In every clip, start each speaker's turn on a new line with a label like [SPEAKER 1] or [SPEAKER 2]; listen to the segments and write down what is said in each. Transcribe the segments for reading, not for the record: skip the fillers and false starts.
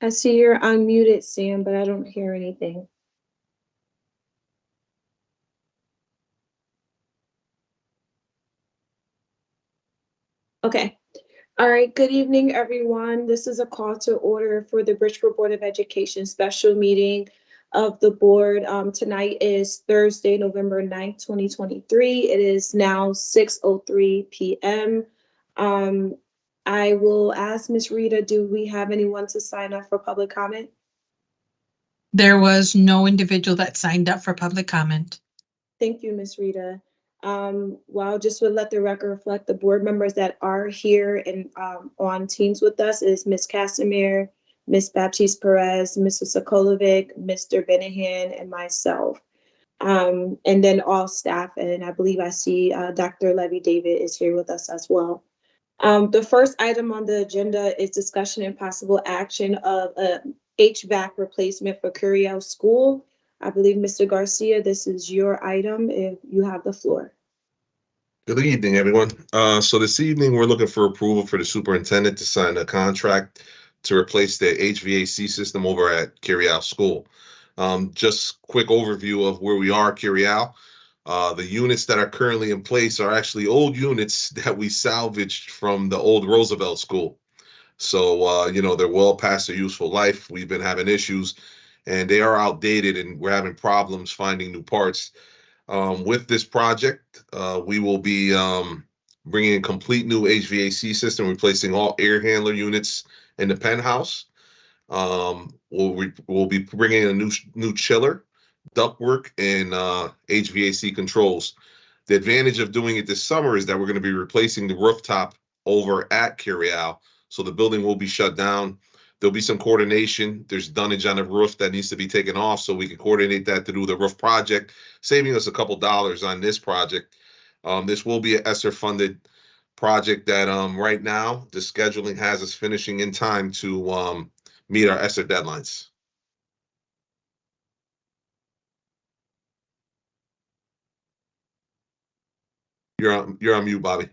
[SPEAKER 1] I see you're unmuted, Sam, but I don't hear anything. Okay. All right. Good evening, everyone. This is a call to order for the Bridgeport Board of Education special meeting of the board. Tonight is Thursday, November 9th, 2023. It is now 6:03 p.m. Um, I will ask Ms. Rita, do we have anyone to sign up for public comment?
[SPEAKER 2] There was no individual that signed up for public comment.
[SPEAKER 1] Thank you, Ms. Rita. Well, just to let the record reflect, the board members that are here and on Teams with us is Ms. Casimir, Ms. Baptiste Perez, Mr. Sokolovic, Mr. Benahan, and myself. And then all staff, and I believe I see Dr. Levy David is here with us as well. The first item on the agenda is discussion and possible action of a HVAC replacement for Curiel School. I believe, Mr. Garcia, this is your item if you have the floor.
[SPEAKER 3] Good evening, everyone. So this evening, we're looking for approval for the superintendent to sign a contract to replace the HVAC system over at Curiel School. Just quick overview of where we are, Curiel. The units that are currently in place are actually old units that we salvaged from the old Roosevelt School. So, they're well past their useful life. We've been having issues and they are outdated and we're having problems finding new parts. With this project, we will be bringing a complete new HVAC system, replacing all air handler units in the penthouse. We'll be bringing in a new chiller, ductwork, and HVAC controls. The advantage of doing it this summer is that we're going to be replacing the rooftop over at Curiel, so the building will be shut down. There'll be some coordination. There's dunnage on the roof that needs to be taken off, so we can coordinate that to do the roof project, saving us a couple dollars on this project. This will be an ESSER funded project that right now the scheduling has us finishing in time to meet our ESSER deadlines. You're on mute, Bobby.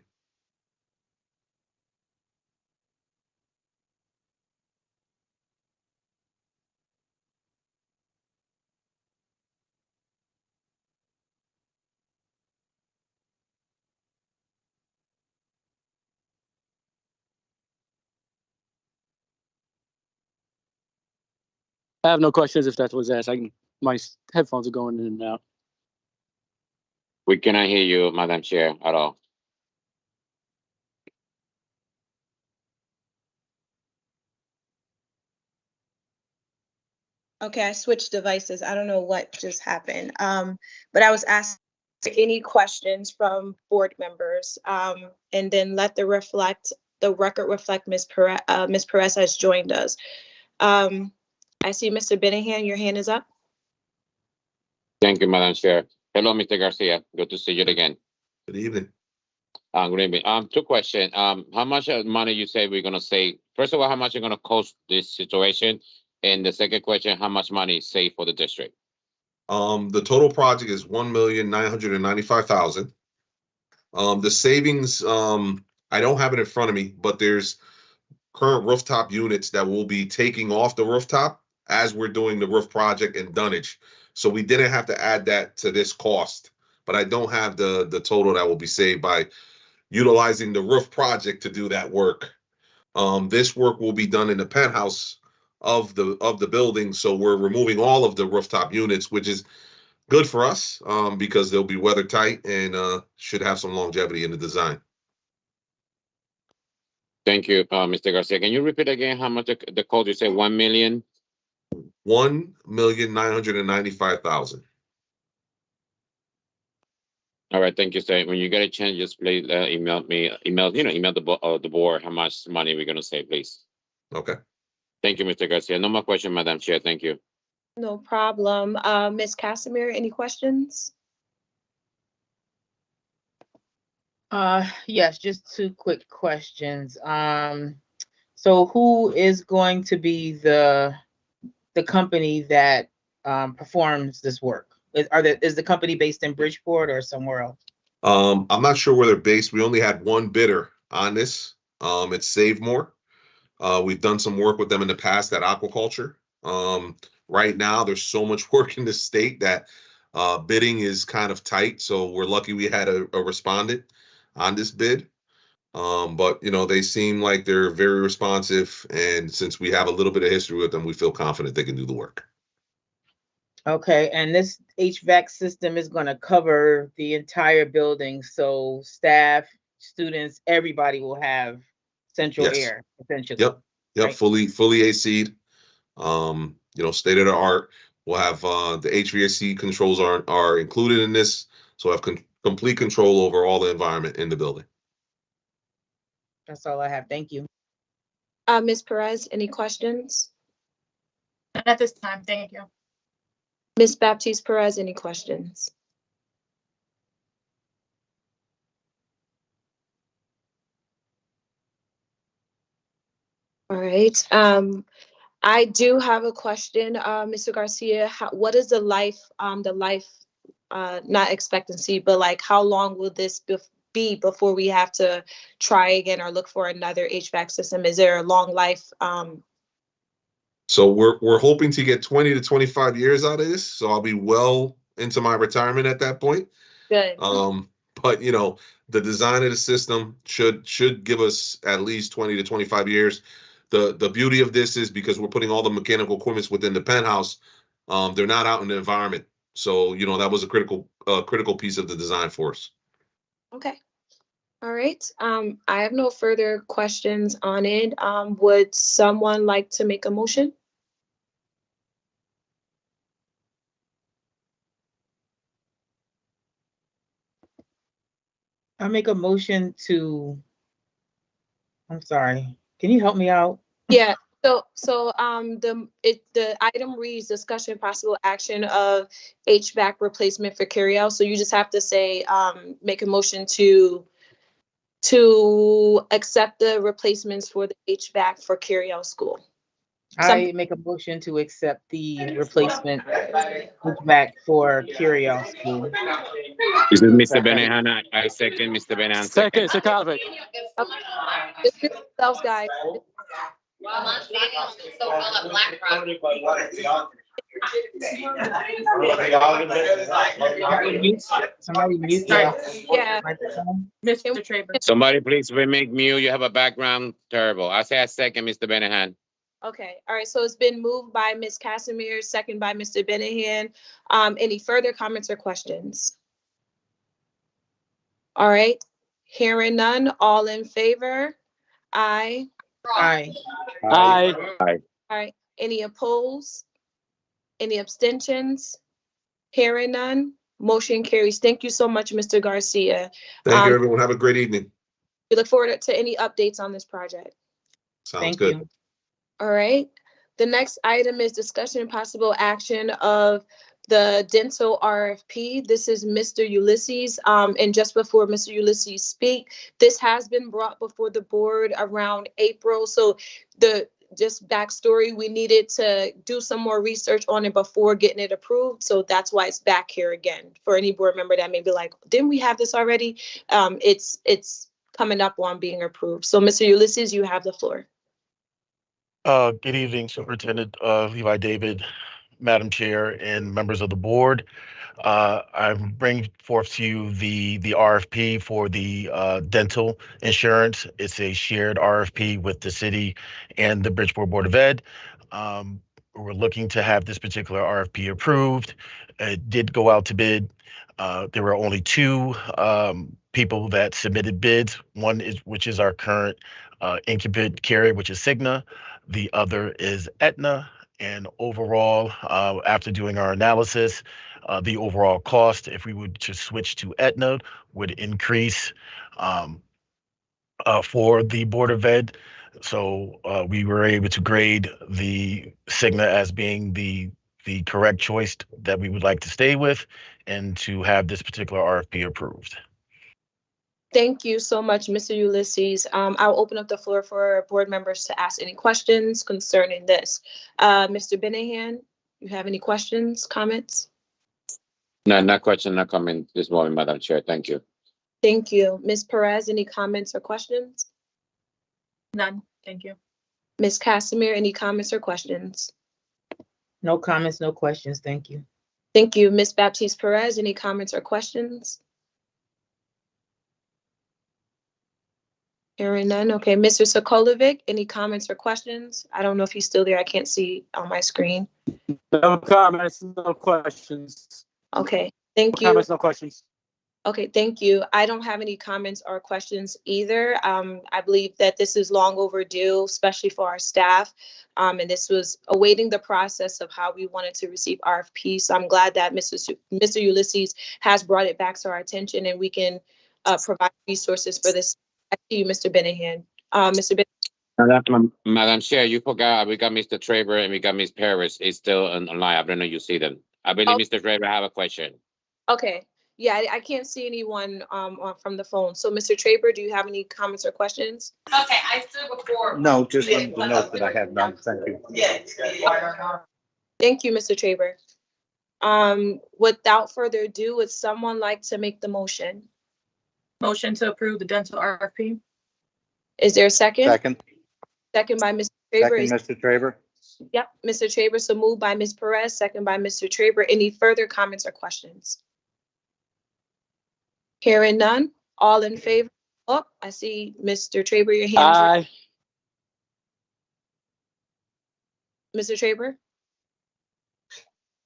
[SPEAKER 4] I have no questions if that was asked. My headphones are going in and out.
[SPEAKER 5] We cannot hear you, Madam Chair, at all.
[SPEAKER 1] Okay, I switched devices. I don't know what just happened. But I was asked any questions from board members, and then let the record reflect Ms. Perez has joined us. I see Mr. Benahan, your hand is up.
[SPEAKER 5] Thank you, Madam Chair. Hello, Mr. Garcia. Good to see you again.
[SPEAKER 3] Good evening.
[SPEAKER 5] Good evening. Two questions. How much money you say we're gonna save? First of all, how much are gonna cost this situation? And the second question, how much money is saved for the district?
[SPEAKER 3] The total project is $1,995,000. The savings, I don't have it in front of me, but there's current rooftop units that will be taking off the rooftop as we're doing the roof project and dunnage. So we didn't have to add that to this cost, but I don't have the total that will be saved by utilizing the roof project to do that work. This work will be done in the penthouse of the building, so we're removing all of the rooftop units, which is good for us because they'll be weather tight and should have some longevity in the design.
[SPEAKER 5] Thank you, Mr. Garcia. Can you repeat again how much the cost? You say 1 million?
[SPEAKER 3] $1,995,000.
[SPEAKER 5] All right, thank you, sir. When you get a chance, just please email the board how much money we're gonna save, please.
[SPEAKER 3] Okay.
[SPEAKER 5] Thank you, Mr. Garcia. No more question, Madam Chair. Thank you.
[SPEAKER 1] No problem. Ms. Casimir, any questions?
[SPEAKER 6] Yes, just two quick questions. So who is going to be the company that performs this work? Is the company based in Bridgeport or somewhere else?
[SPEAKER 3] I'm not sure where they're based. We only had one bidder on this. It's Save More. We've done some work with them in the past at aquaculture. Right now, there's so much work in the state that bidding is kind of tight. So we're lucky we had a respondent on this bid. But they seem like they're very responsive, and since we have a little bit of history with them, we feel confident they can do the work.
[SPEAKER 6] Okay, and this HVAC system is going to cover the entire building, so staff, students, everybody will have central
[SPEAKER 3] Yes.
[SPEAKER 6] air, essentially.
[SPEAKER 3] Yep.
[SPEAKER 6] Right.
[SPEAKER 3] Fully AC'd. State of the art. We'll have the HVAC controls are included in this, so I have complete control over all the environment in the building.
[SPEAKER 6] That's all I have. Thank you.
[SPEAKER 1] Ms. Perez, any questions?
[SPEAKER 7] At this time, thank you.
[SPEAKER 1] Ms. Baptiste Perez, any questions? All right. I do have a question, Mr. Garcia. What is the life, not expectancy, but like how long will this be before we have to try again or look for another HVAC system? Is there a long life?
[SPEAKER 3] So we're hoping to get 20 to 25 years out of this. So I'll be well into my retirement at that point.
[SPEAKER 1] Good.
[SPEAKER 3] But the design of the system should give us at least 20 to 25 years. The beauty of this is because we're putting all the mechanical equipment within the penthouse, they're not out in the environment. So, that was a critical piece of the design for us.
[SPEAKER 1] Okay. All right. I have no further questions on it. Would someone like to make a motion?
[SPEAKER 6] I make a motion to, I'm sorry, can you help me out?
[SPEAKER 1] Yeah. So the item reads discussion possible action of HVAC replacement for carryout. So you just have to say make a motion to accept the replacements for the HVAC for carryout school.
[SPEAKER 6] I make a motion to accept the replacement HVAC for carryout school.
[SPEAKER 5] This is Mr. Benehan. I second Mr. Benehan.
[SPEAKER 4] Second, Sakavik.
[SPEAKER 1] Just be yourselves, guys.
[SPEAKER 6] Somebody mute
[SPEAKER 1] Yeah.
[SPEAKER 7] Mr. Traber.
[SPEAKER 5] Somebody please make mute. You have a background terrible. I say I second Mr. Benehan.
[SPEAKER 1] Okay, all right, so it's been moved by Ms. Casimir, second by Mr. Benehan. Any further comments or questions? All right, hearing none, all in favor? Aye.
[SPEAKER 6] Aye.
[SPEAKER 4] Aye.
[SPEAKER 1] All right, any opposed? Any abstentions? Hearing none, motion carries. Thank you so much, Mr. Garcia.
[SPEAKER 3] Thank you, everyone. Have a great evening.
[SPEAKER 1] We look forward to any updates on this project.
[SPEAKER 3] Sounds
[SPEAKER 6] Thank
[SPEAKER 3] good.
[SPEAKER 6] you.
[SPEAKER 1] All right. The next item is discussion and possible action of the dental RFP. This is Mr. Ulysses. And just before Mr. Ulysses speak, this has been brought before the board around April. So just backstory, we needed to do some more research on it before getting it approved. So that's why it's back here again. For any board member that may be like, didn't we have this already? It's coming up on being approved. So Mr. Ulysses, you have the floor.
[SPEAKER 8] Good evening, Superintendent Levi David, Madam Chair, and members of the board. I'm bringing forth to you the RFP for the dental insurance. It's a shared RFP with the city and the Bridgeport Board of Ed. We're looking to have this particular RFP approved. It did go out to bid. There were only two people that submitted bids. One which is our current incumbent carrier, which is Cigna. The other is Aetna. And overall, after doing our analysis, the overall cost, if we were to switch to Aetna, would increase for the Board of Ed. So we were able to grade the Cigna as being the correct choice that we would like to stay with and to have this particular RFP approved.
[SPEAKER 1] Thank you so much, Mr. Ulysses. I'll open up the floor for board members to ask any questions concerning this. Mr. Benehan, you have any questions, comments?
[SPEAKER 5] No, not question, not comment this morning, Madam Chair. Thank you.
[SPEAKER 1] Thank you. Ms. Perez, any comments or questions?
[SPEAKER 7] None, thank you.
[SPEAKER 1] Ms. Casimir, any comments or questions?
[SPEAKER 6] No comments, no questions. Thank you.
[SPEAKER 1] Thank you. Ms. Baptiste Perez, any comments or questions? Hearing none. Okay. Mr. Sokolovic, any comments or questions? I don't know if he's still there. I can't see on my screen.
[SPEAKER 4] No comments, no questions.
[SPEAKER 1] Okay. Thank
[SPEAKER 4] No
[SPEAKER 1] you.
[SPEAKER 4] comments, no questions.
[SPEAKER 1] Okay, thank you. I don't have any comments or questions either. I believe that this is long overdue, especially for our staff. And this was awaiting the process of how we wanted to receive RFP. So I'm glad that Mr. Ulysses has brought it back to our attention and we can provide resources for this. I see you, Mr. Benahan. Mr.
[SPEAKER 5] Madam Chair, you forgot, we got Mr. Traver and we got Ms. Paris. It's still online. I don't know if you see them. I believe Mr. Traver have a question.
[SPEAKER 1] Okay. Yeah, I can't see anyone from the phone. So, Mr. Traber, do you have any comments or questions?
[SPEAKER 7] Okay, I stood before.
[SPEAKER 9] No, just wanted to note that I have none. Thank you.
[SPEAKER 1] Thank you, Mr. Traber. Without further ado, would someone like to make the motion?
[SPEAKER 7] Motion to approve the dental RFP.
[SPEAKER 1] Is there a second?
[SPEAKER 9] Second,
[SPEAKER 1] Second by Mr. Traber.
[SPEAKER 9] Mr. Traver.
[SPEAKER 1] Yep, Mr. Traber. So moved by Ms. Perez, second by Mr. Traber. Any further comments or questions? Hearing none. All in favor? Oh, I see Mr. Traber, your hand.
[SPEAKER 4] Aye.
[SPEAKER 1] Mr. Traber?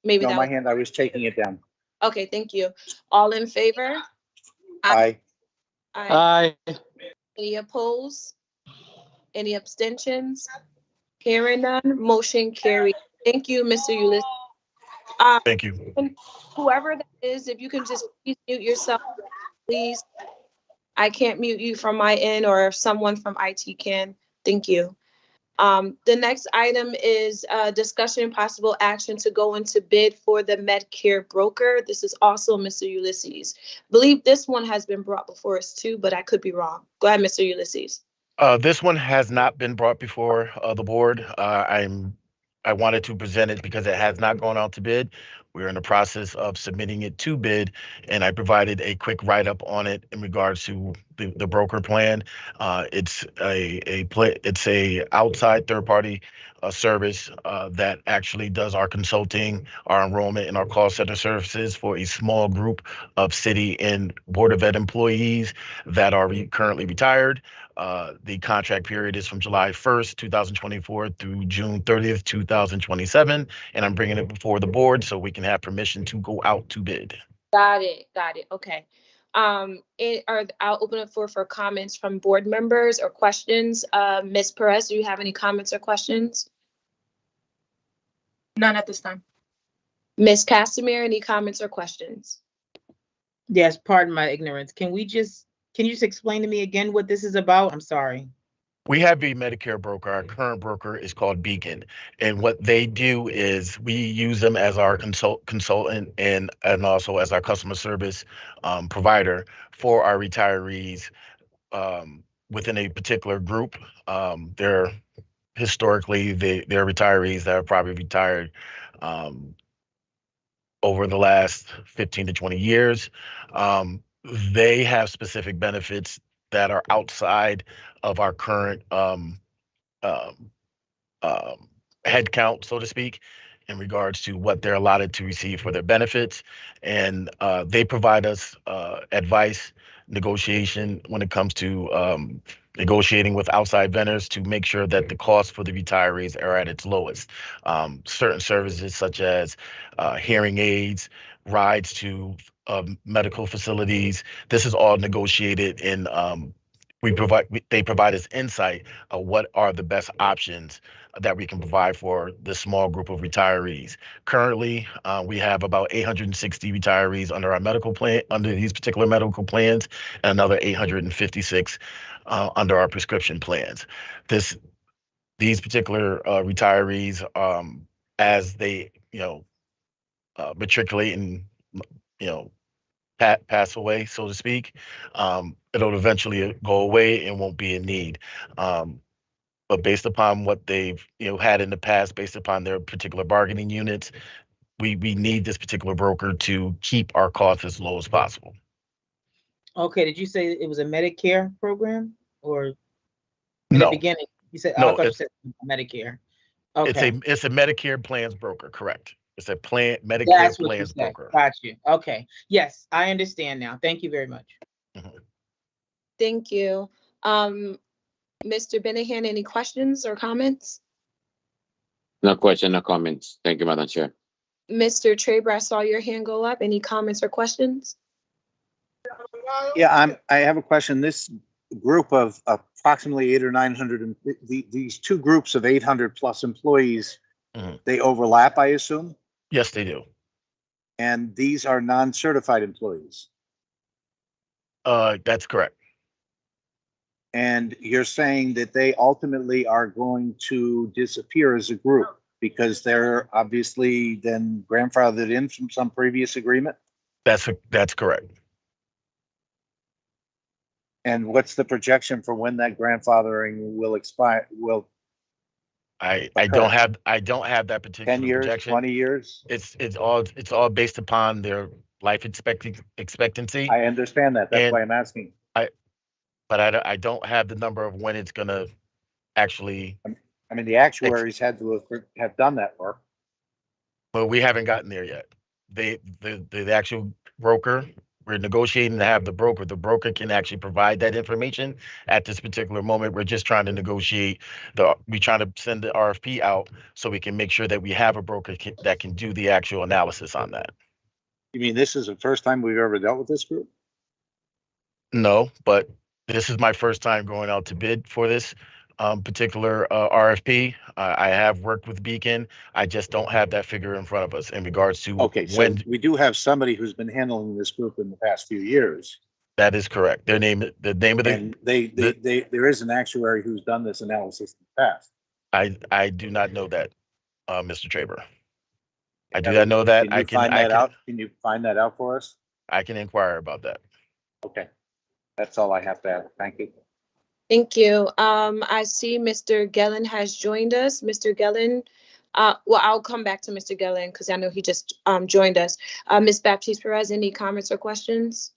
[SPEAKER 1] Maybe
[SPEAKER 9] No,
[SPEAKER 1] that
[SPEAKER 9] my
[SPEAKER 1] was,
[SPEAKER 9] hand, I was taking it down.
[SPEAKER 1] okay, thank you. All in favor?
[SPEAKER 9] Aye.
[SPEAKER 1] Aye.
[SPEAKER 4] Aye.
[SPEAKER 1] Any opposed? Any abstentions? Hearing none, motion carried. Thank you, Mr. Ulysses.
[SPEAKER 8] Thank you.
[SPEAKER 1] Whoever that is, if you can just please mute yourself, please. I can't mute you from my end, or if someone from IT can. Thank you. The next item is discussion and possible action to go into bid for the Medicare broker. This is also Mr. Ulysses. I believe this one has been brought before us too, but I could be wrong. Go ahead, Mr. Ulysses.
[SPEAKER 8] This one has not been brought before the board. I wanted to present it because it has not gone out to bid. We're in the process of submitting it to bid, and I provided a quick write-up on it in regards to the broker plan. It's a outside third-party service that actually does our consulting, our enrollment, and our call center services for a small group of city and Board of Ed employees that are currently retired. The contract period is from July 1st, 2024 through June 30th, 2027. And I'm bringing it before the board so we can have permission to go out to bid.
[SPEAKER 1] Got it. Okay. I'll open it for comments from board members or questions. Ms. Perez, do you have any comments or questions?
[SPEAKER 7] None at this time.
[SPEAKER 1] Ms. Casimir, any comments or questions?
[SPEAKER 6] Yes, pardon my ignorance. Can you just explain to me again what this is about? I'm sorry.
[SPEAKER 8] We have a Medicare broker. Our current broker is called Beacon. And what they do is we use them as our consultant and also as our customer service provider for our retirees within a particular group. They're historically, they're retirees that are probably retired over the last 15 to 20 years. They have specific benefits that are outside of our current head count, so to speak, in regards to what they're allotted to receive for their benefits. And they provide us advice, negotiation when it comes to negotiating with outside vendors to make sure that the costs for the retirees are at its lowest. Certain services such as hearing aids, rides to medical facilities, this is all negotiated in they provide us insight of what are the best options that we can provide for the small group of retirees. Currently, we have about 860 retirees under our medical plan, under these particular medical plans, and another 856 under our prescription plans. These particular retirees, as they matriculate and pass away, so to speak, it'll eventually go away and won't be in need. But based upon what they've had in the past, based upon their particular bargaining units, we need this particular broker to keep our costs as low as possible.
[SPEAKER 6] Okay, did you say it was a Medicare program or in
[SPEAKER 8] No.
[SPEAKER 6] the beginning? You said,
[SPEAKER 8] No,
[SPEAKER 6] I thought you
[SPEAKER 8] it's-
[SPEAKER 6] said Medicare.
[SPEAKER 8] It's
[SPEAKER 6] Okay,
[SPEAKER 8] it's a Medicare plans broker, correct? It's a Medicare
[SPEAKER 6] that's what you
[SPEAKER 8] plans
[SPEAKER 6] said.
[SPEAKER 8] broker.
[SPEAKER 6] Got you. Okay, yes, I understand now. Thank you very much.
[SPEAKER 1] Thank you. Mr. Benahan, any questions or comments?
[SPEAKER 5] No question, no comments. Thank you, Madam Chair.
[SPEAKER 1] Mr. Traber, I saw your hand go up. Any comments or questions?
[SPEAKER 9] Yeah, I have a question. This group of approximately 800 or 900, these two groups of 800 plus employees,
[SPEAKER 8] Mhm.
[SPEAKER 9] they overlap, I assume?
[SPEAKER 8] Yes, they do.
[SPEAKER 9] And these are non-certified employees.
[SPEAKER 8] That's correct.
[SPEAKER 9] And you're saying that they ultimately are going to disappear as a group because they're obviously then grandfathered in from some previous agreement?
[SPEAKER 8] That's correct.
[SPEAKER 9] And what's the projection for when that grandfathering will expire? Will
[SPEAKER 8] I
[SPEAKER 9] occur?
[SPEAKER 8] don't have that particular
[SPEAKER 9] 10 years,
[SPEAKER 8] projection.
[SPEAKER 9] 20 years?
[SPEAKER 8] It's all based upon their life expectancy.
[SPEAKER 9] I understand that. That's
[SPEAKER 8] And
[SPEAKER 9] why I'm asking.
[SPEAKER 8] But I don't have the number of when it's gonna actually.
[SPEAKER 9] I mean, the actuaries had to have done that work.
[SPEAKER 8] But we haven't gotten there yet. The actual broker, we're negotiating to have the broker. The broker can actually provide that information at this particular moment. We're just trying to negotiate we trying to send the RFP out so we can make sure that we have a broker that can do the actual analysis on that.
[SPEAKER 9] You mean this is the first time we've ever dealt with this group?
[SPEAKER 8] No, but this is my first time going out to bid for this particular RFP. I have worked with Beacon. I just don't have that figure in front of us in regards to
[SPEAKER 9] Okay, so
[SPEAKER 8] when.
[SPEAKER 9] we do have somebody who's been handling this group in the past few years.
[SPEAKER 8] That is correct. The name of the.
[SPEAKER 9] And there is an actuary who's done this analysis in the past.
[SPEAKER 8] I do not know that, Mr. Traber. I do not know that.
[SPEAKER 9] Can you find that out? Can you find that out for us?
[SPEAKER 8] I can inquire about that.
[SPEAKER 9] Okay, that's all I have to add. Thank you.
[SPEAKER 1] Thank you. I see Mr. Gellin has joined us. Mr. Gellin, well, I'll come back to Mr. Gellin because I know he just joined us. Ms. Baptiste Perez, any comments or questions?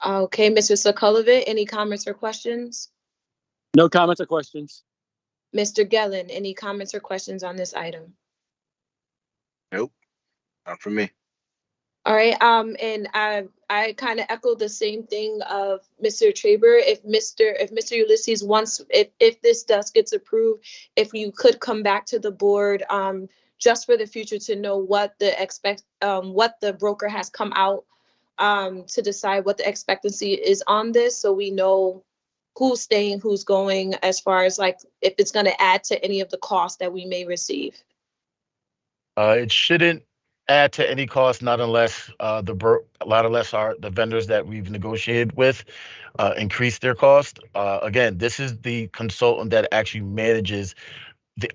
[SPEAKER 1] Okay, Mr. Sokolovit, any comments or questions?
[SPEAKER 4] No comments or questions.
[SPEAKER 1] Mr. Gellin, any comments or questions on this item?
[SPEAKER 10] Nope, not for me.
[SPEAKER 1] All right, and I kind of echo the same thing of Mr. Traber. If Mr. Ulysses wants, if this does gets approved, if you could come back to the board, just for the future to know what the broker has come out, to decide what the expectancy is on this, so we know who's staying, who's going, as far as like if it's going to add to any of the costs that we may receive.
[SPEAKER 8] It shouldn't add to any cost, not unless the vendors that we've negotiated with increase their cost. Again, this is the consultant that actually manages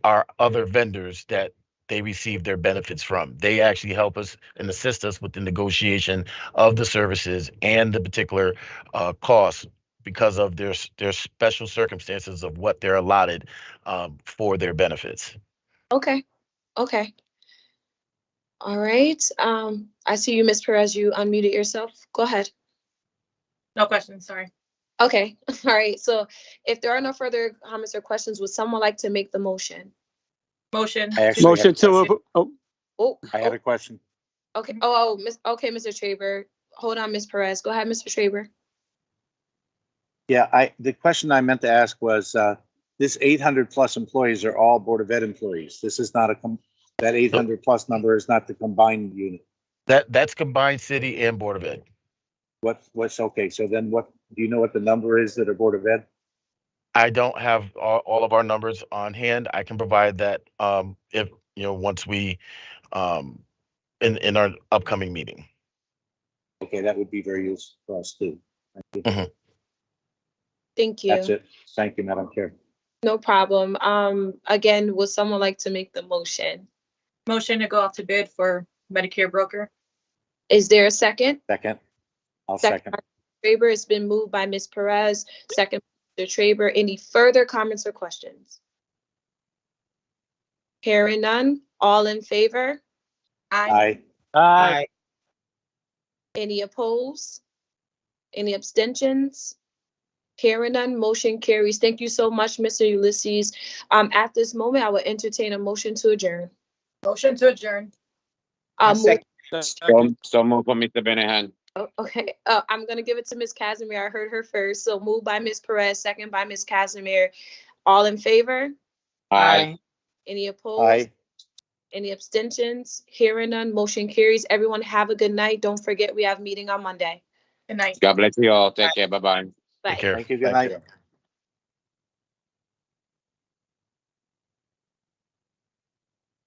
[SPEAKER 8] our other vendors that they receive their benefits from. They actually help us and assist us with the negotiation of the services and the particular costs because of their special circumstances of what they're allotted for their benefits.
[SPEAKER 1] Okay. All right. I see you, Ms. Perez. You unmuted yourself. Go ahead.
[SPEAKER 7] No questions, sorry.
[SPEAKER 1] Okay. All right. So if there are no further comments or questions, would someone like to make the motion?
[SPEAKER 7] Motion.
[SPEAKER 9] I actually
[SPEAKER 4] Motion
[SPEAKER 9] had a question.
[SPEAKER 4] to,
[SPEAKER 9] I had a question.
[SPEAKER 1] Okay. Okay, Mr. Traber. Hold on, Ms. Perez. Go ahead, Mr. Traber.
[SPEAKER 9] Yeah, the question I meant to ask was, this 800 plus employees are all Board of Ed employees. This is not that 800 plus number is not the combined unit.
[SPEAKER 8] That's combined city and Board of Ed.
[SPEAKER 9] What's okay? So then do you know what the number is that are Board of Ed?
[SPEAKER 8] I don't have all of our numbers on hand. I can provide that if once we in our upcoming meeting.
[SPEAKER 9] Okay, that would be very useful for us too. Thank you.
[SPEAKER 8] Mhm.
[SPEAKER 1] Thank you.
[SPEAKER 9] That's it. Thank you, Madam Chair.
[SPEAKER 1] No problem. Again, would someone like to make the motion?
[SPEAKER 7] Motion to go out to bid for Medicare broker.
[SPEAKER 1] Is there a second?
[SPEAKER 9] Second. I'll second.
[SPEAKER 1] Traber, it's been moved by Ms. Perez, second by Mr. Traber. Any further comments or questions? Hearing none, all in favor?
[SPEAKER 9] Aye.
[SPEAKER 4] aye.
[SPEAKER 1] Any opposed? Any abstentions? Hearing none, motion carries. Thank you so much, Mr. Ulysses. At this moment, I will entertain a motion to adjourn.
[SPEAKER 7] Motion to adjourn.
[SPEAKER 6] I
[SPEAKER 1] Move-
[SPEAKER 6] second.
[SPEAKER 5] So move for Mr. Benehan.
[SPEAKER 1] Oh, okay, I'm gonna give it to Ms. Casimir. I heard her first. So moved by Ms. Perez, second by Ms. Casimir. All in favor?
[SPEAKER 5] Aye.
[SPEAKER 1] Any opposed?
[SPEAKER 9] Aye.
[SPEAKER 1] Any abstentions? Hearing none, motion carries. Everyone have a good night. Don't forget we have meeting on Monday.
[SPEAKER 7] Good night.
[SPEAKER 5] God bless you all. Take care. Bye-bye.
[SPEAKER 1] Bye.
[SPEAKER 8] Take care.
[SPEAKER 9] Thank you. Good
[SPEAKER 10] Thank
[SPEAKER 9] night.
[SPEAKER 10] you.